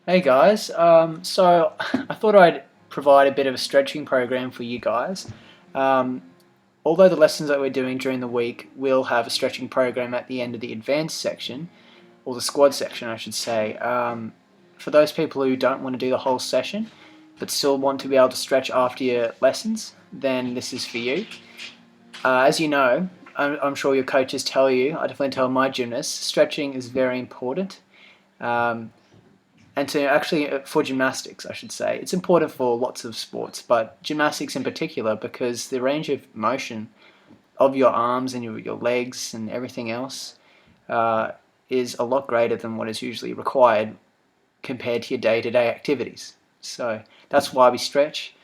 Hey guys, so I thought I'd provide a bit of a stretching program for you guys. Um, Although the lessons that we're doing during the week will have a stretching program at the end of the advanced section, or the squad section I should say, for those people who don't want to do the whole session but still want to be able to stretch after your lessons, then this is for you. As you know, I'm sure your coaches tell you, I definitely tell my gymnasts, stretching is very important. Um, and to actually for gymnastics I should say it's important for lots of sports, but gymnastics in particular, because the range of motion of your arms and your legs and everything else uh, is a lot greater than what is usually required compared to your day-to-day activities. So that's why we stretch.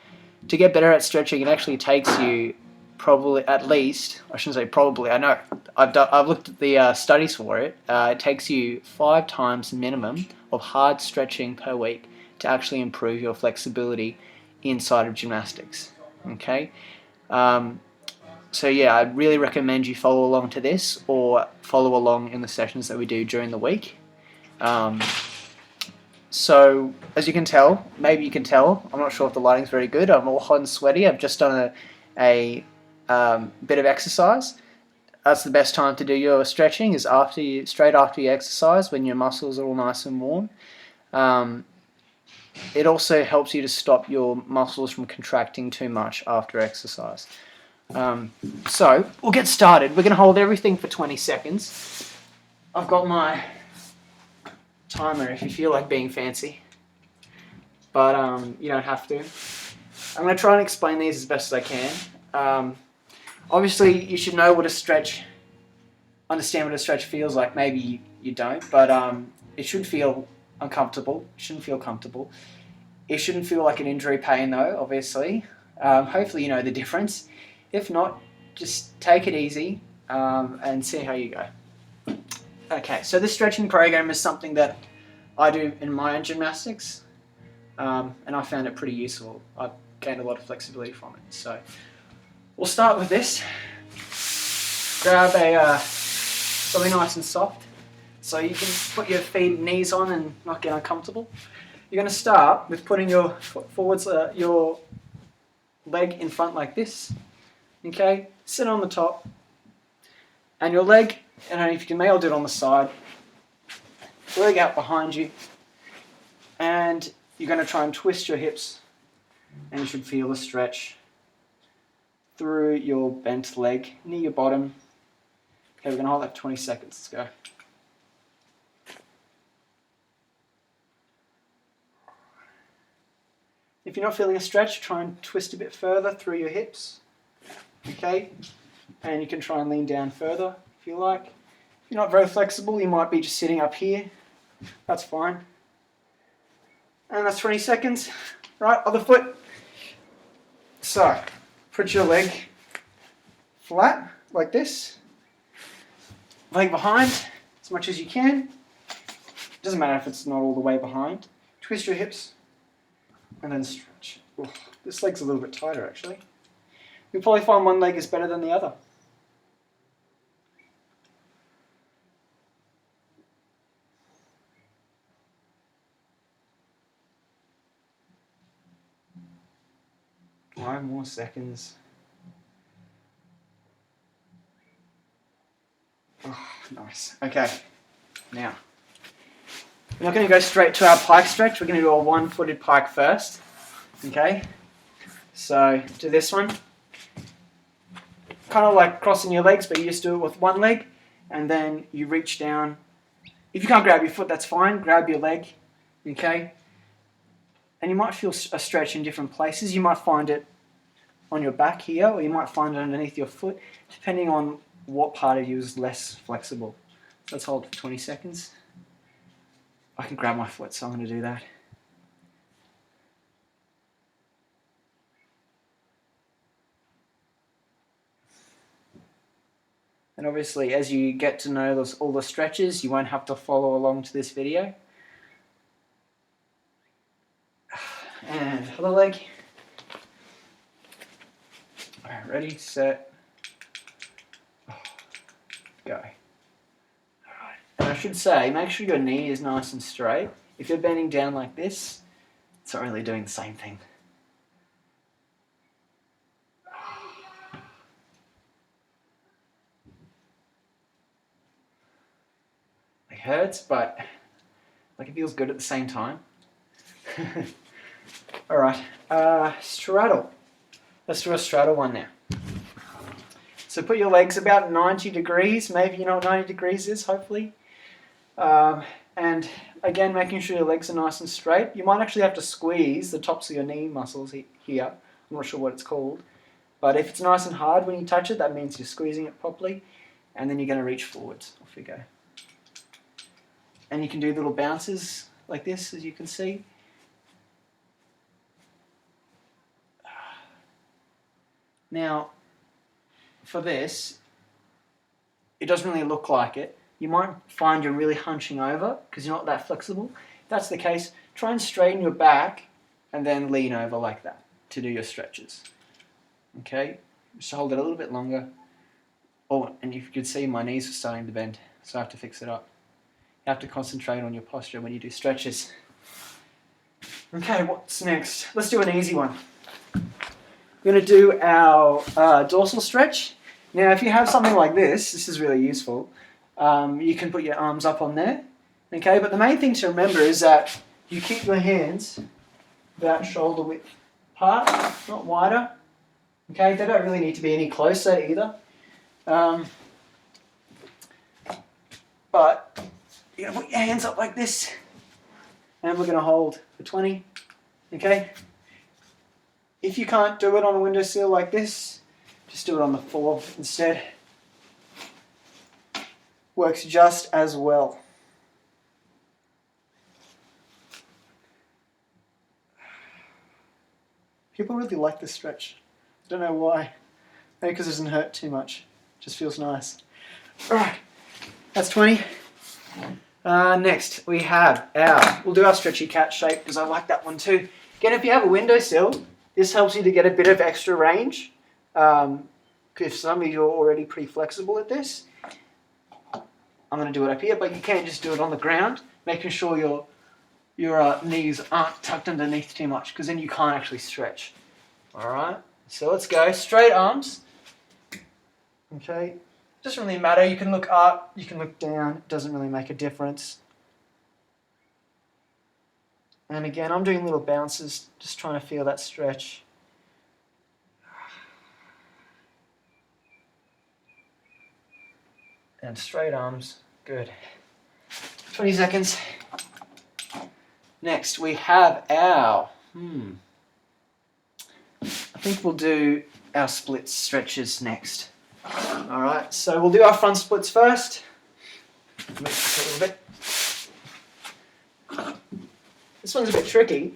To get better at stretching, it actually takes you probably, at least, I shouldn't say probably, I know, I've looked at the studies for it. It takes you 5 times minimum of hard stretching per week to actually improve your flexibility inside of gymnastics. Okay? Um, so yeah, I'd really recommend you follow along to this or follow along in the sessions that we do during the week. Um, so, as you can tell, maybe you can tell, I'm not sure if the lighting's very good, I'm all hot and sweaty. I've just done a bit of exercise. That's the best time to do your stretching, is straight after you exercise, when your muscles are all nice and warm. Um, it also helps you to stop your muscles from contracting too much after exercise. So, we'll get started. We're going to hold everything for 20 seconds. I've got my timer if you feel like being fancy, but you don't have to. I'm going to try and explain these as best as I can. Obviously, you should know what a stretch, understand what a stretch feels like. Maybe you don't, but it should feel uncomfortable. It shouldn't feel comfortable. It shouldn't feel like an injury pain, though, obviously. Hopefully you know the difference. If not, just take it easy and see how you go. Okay, so this stretching program is something that I do in my own gymnastics, and I found it pretty useful. I've gained a lot of flexibility from it. So we'll start with this. Grab something nice and soft, so you can put your feet and knees on and not get uncomfortable. You're going to start with putting your foot forwards, your leg in front like this. Okay, sit on the top, and your leg, and if you can, maybe I'll do it on the side. Leg out behind you, and you're going to try and twist your hips, and you should feel a stretch through your bent leg near your bottom. Okay, we're going to hold that for 20 seconds. Let's go. If you're not feeling a stretch, try and twist a bit further through your hips. Okay, and you can try and lean down further if you like. If you're not very flexible, you might be just sitting up here. That's fine. And that's 20 seconds. Right, other foot. So, put your leg flat like this. Leg behind as much as you can. Doesn't matter if it's not all the way behind. Twist your hips and then stretch. Ooh, this leg's a little bit tighter actually. You'll probably find one leg is better than the other. Five more seconds. Oh, nice. Okay, now we're not going to go straight to our pike stretch. We're going to do a one-footed pike first. Okay, so do this one. Kind of like crossing your legs, but you just do it with one leg, and then you reach down. If you can't grab your foot, that's fine. Grab your leg, okay? And you might feel a stretch in different places. You might find it on your back here, or you might find it underneath your foot, depending on what part of you is less flexible. Let's hold for 20 seconds. I can grab my foot, so I'm going to do that. And obviously, as you get to know all the stretches, you won't have to follow along to this video. And other leg. Alright, ready, set, go. Alright. And I should say, make sure your knee is nice and straight. If you're bending down like this, it's not really doing the same thing. It hurts, but like it feels good at the same time. All right, straddle. Let's do a straddle one now. So put your legs about 90 degrees, maybe you know what 90 degrees is, hopefully. And again, making sure your legs are nice and straight. You might actually have to squeeze the tops of your knee muscles here. I'm not sure what it's called. But if it's nice and hard when you touch it, that means you're squeezing it properly. And then you're going to reach forwards. Off you go. And you can do little bounces like this, as you can see. Now, for this, it doesn't really look like it. You might find you're really hunching over because you're not that flexible. If that's the case, try and straighten your back and then lean over like that to do your stretches. Okay, just hold it a little bit longer. Oh, and you could see my knees are starting to bend, so I have to fix it up. You have to concentrate on your posture when you do stretches. Okay, what's next? Let's do an easy one. We're going to do our dorsal stretch. Now, if you have something like this is really useful. You can put your arms up on there. Okay, but the main thing to remember is that you keep your hands about shoulder width apart, not wider. Okay, they don't really need to be any closer either. But you're going to put your hands up like this, and we're going to hold for 20. Okay. If you can't do it on a windowsill like this, just do it on the floor instead. Works just as well. People really like this stretch. I don't know why. Maybe because it doesn't hurt too much. It just feels nice. Alright, that's 20. Next we have we'll do our stretchy cat shape because I like that one too. Again, if you have a windowsill, this helps you to get a bit of extra range. If some of you are already pretty flexible at this, I'm going to do it up here, but you can't just do it on the ground, making sure your knees aren't tucked underneath too much, because then you can't actually stretch. Alright, so let's go. Straight arms. Okay, doesn't really matter. You can look up, you can look down, it doesn't really make a difference. And again, I'm doing little bounces, just trying to feel that stretch. And straight arms, good. 20 seconds. Next we have our, I think we'll do our split stretches next. Alright, so we'll do our front splits first. Move this a little bit. This one's a bit tricky.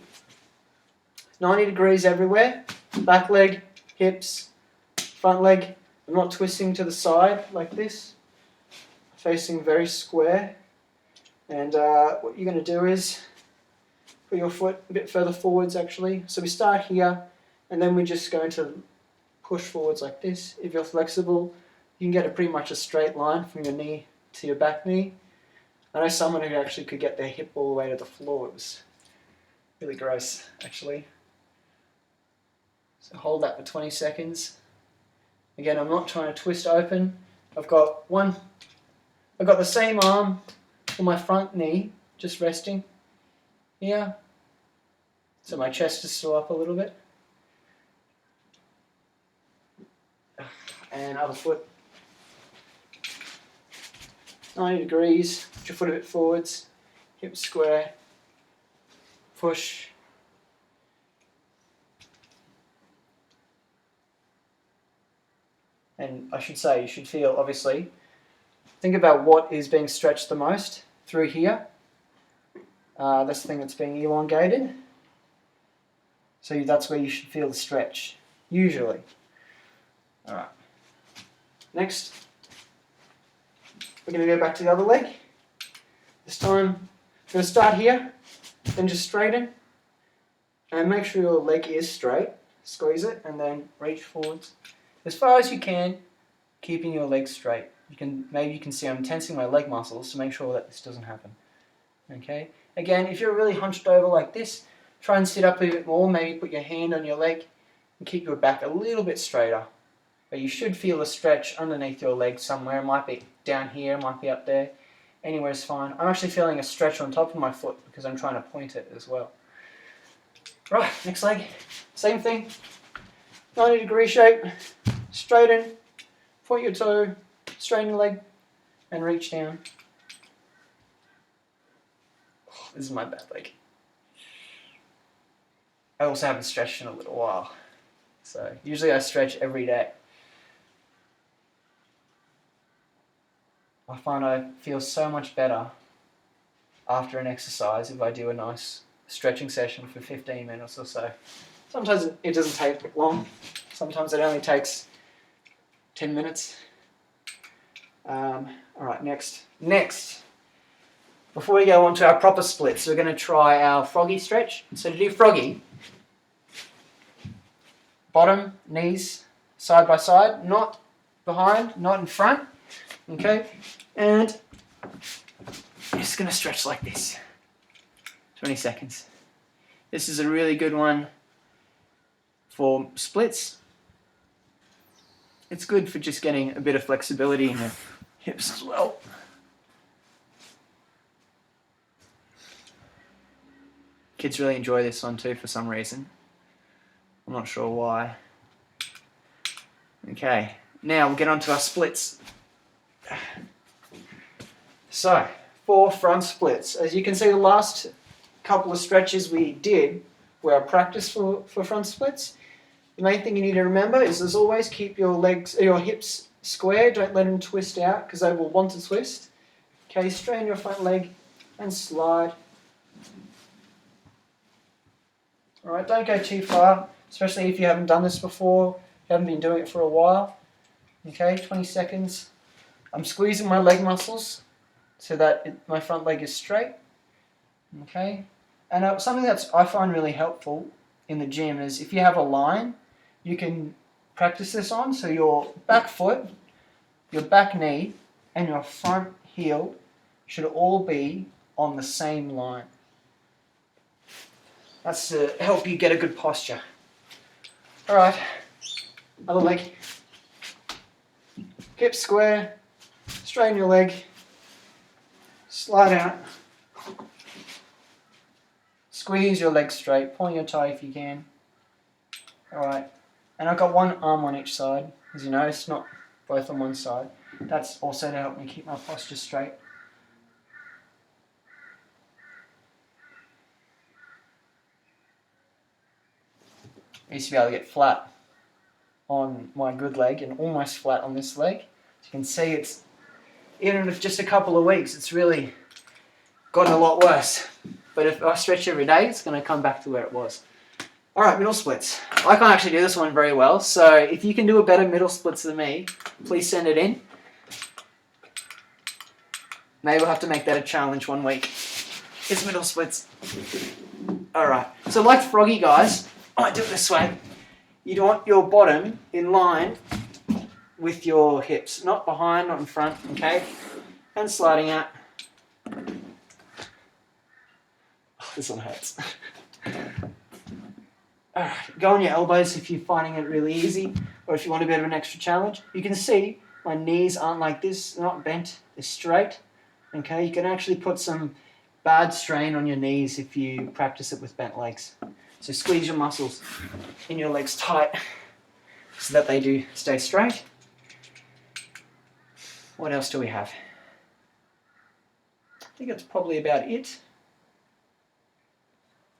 90 degrees everywhere. Back leg, hips, front leg. I'm not twisting to the side like this. Facing very square. And what you're going to do is put your foot a bit further forwards actually. So we start here and then we're just going to push forwards like this. If you're flexible, you can get a pretty much a straight line from your knee to your back knee. I know someone who actually could get their hip all the way to the floor. It was really gross actually. So hold that for 20 seconds. Again, I'm not trying to twist open. I've got the same arm for my front knee, just resting here. So my chest is still up a little bit. And other foot. 90 degrees, put your foot a bit forwards, hip square, push. And I should say, you should feel, obviously, think about what is being stretched the most through here. That's the thing that's being elongated. So that's where you should feel the stretch, usually. Alright. Next, we're going to go back to the other leg. This time, I'm going to start here, then just straighten. And make sure your leg is straight. Squeeze it, and then reach forwards. As far as you can, keeping your legs straight. Maybe you can see I'm tensing my leg muscles to make sure that this doesn't happen. Okay? Again, if you're really hunched over like this, try and sit up a bit more, maybe put your hand on your leg and keep your back a little bit straighter. But you should feel a stretch underneath your leg somewhere. It might be down here, it might be up there. Anywhere is fine. I'm actually feeling a stretch on top of my foot because I'm trying to point it as well. Right, next leg. Same thing. 90-degree shape. Straighten. Point your toe. Straighten your leg. And reach down. Oh, this is my bad leg. I also haven't stretched in a little while. So usually I stretch every day. I find I feel so much better after an exercise if I do a nice stretching session for 15 minutes or so. Sometimes it doesn't take long. Sometimes it only takes 10 minutes. Alright, next. Before we go on to our proper splits, we're going to try our froggy stretch. So to do froggy, bottom, knees, side by side, not behind, not in front. Okay, and I'm just going to stretch like this. 20 seconds. This is a really good one for splits. It's good for just getting a bit of flexibility in your hips as well. Kids really enjoy this one too for some reason. I'm not sure why. Okay, now we'll get on to our splits. So, 4 front splits. As you can see, the last couple of stretches we did were our practice for front splits. The main thing you need to remember is, as always, keep your hips square. Don't let them twist out because they will want to twist. Okay, straighten your front leg and slide. Alright, don't go too far, especially if you haven't done this before, you haven't been doing it for a while. Okay, 20 seconds. I'm squeezing my leg muscles so that my front leg is straight. Okay, and something that I find really helpful in the gym is if you have a line, you can practice this on. So your back foot, your back knee, and your front heel should all be on the same line. That's to help you get a good posture. Alright, other leg. Hips square, straighten your leg, slide out, squeeze your leg straight, point your toe if you can. Alright, and I've got one arm on each side, as you notice, not both on one side. That's also to help me keep my posture straight. I used to be able to get flat on my good leg and almost flat on this leg. As you can see, it's, even if just a couple of weeks, it's really gotten a lot worse. But if I stretch every day, it's going to come back to where it was. Alright, middle splits. I can't actually do this one very well, so if you can do a better middle splits than me, please send it in. Maybe we'll have to make that a challenge one week. It's middle splits. Alright, so like froggy guys, I do it this way. You want your bottom in line with your hips, not behind, not in front, okay? And sliding out. Oh, this one hurts. Alright, go on your elbows if you're finding it really easy, or if you want a bit of an extra challenge. You can see my knees aren't like this, they're not bent, they're straight. Okay, you can actually put some bad strain on your knees if you practice it with bent legs. So squeeze your muscles in your legs tight so that they do stay straight. What else do we have? I think that's probably about it.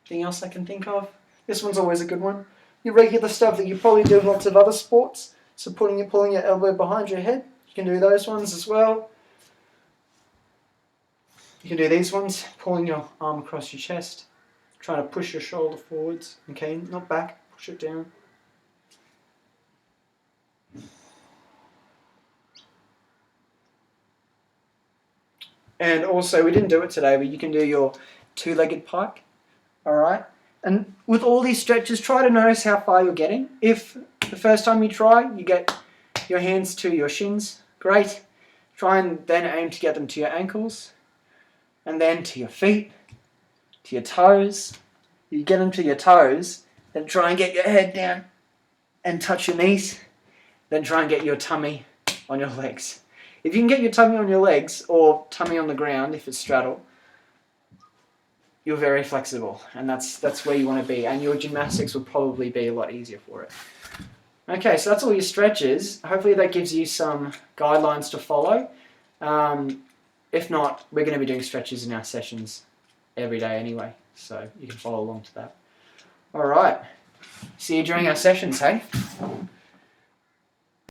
Anything else I can think of? This one's always a good one. Your regular stuff that you probably do in lots of other sports. So pulling your elbow behind your head. You can do those ones as well. You can do these ones, pulling your arm across your chest. Trying to push your shoulder forwards, okay, not back, push it down. And also, we didn't do it today, but you can do your two-legged pike, alright? And with all these stretches, try to notice how far you're getting. If the first time you try, you get your hands to your shins, great. Try and then aim to get them to your ankles, and then to your feet. to your toes. You get them to your toes, then try and get your head down and touch your knees. Then try and get your tummy on your legs. If you can get your tummy on your legs, or tummy on the ground if it's straddle, you're very flexible, and that's where you want to be, and your gymnastics will probably be a lot easier for it. Okay, so that's all your stretches. Hopefully that gives you some guidelines to follow. If not, we're going to be doing stretches in our sessions every day anyway, so you can follow along to that. All right, see you during our sessions, hey?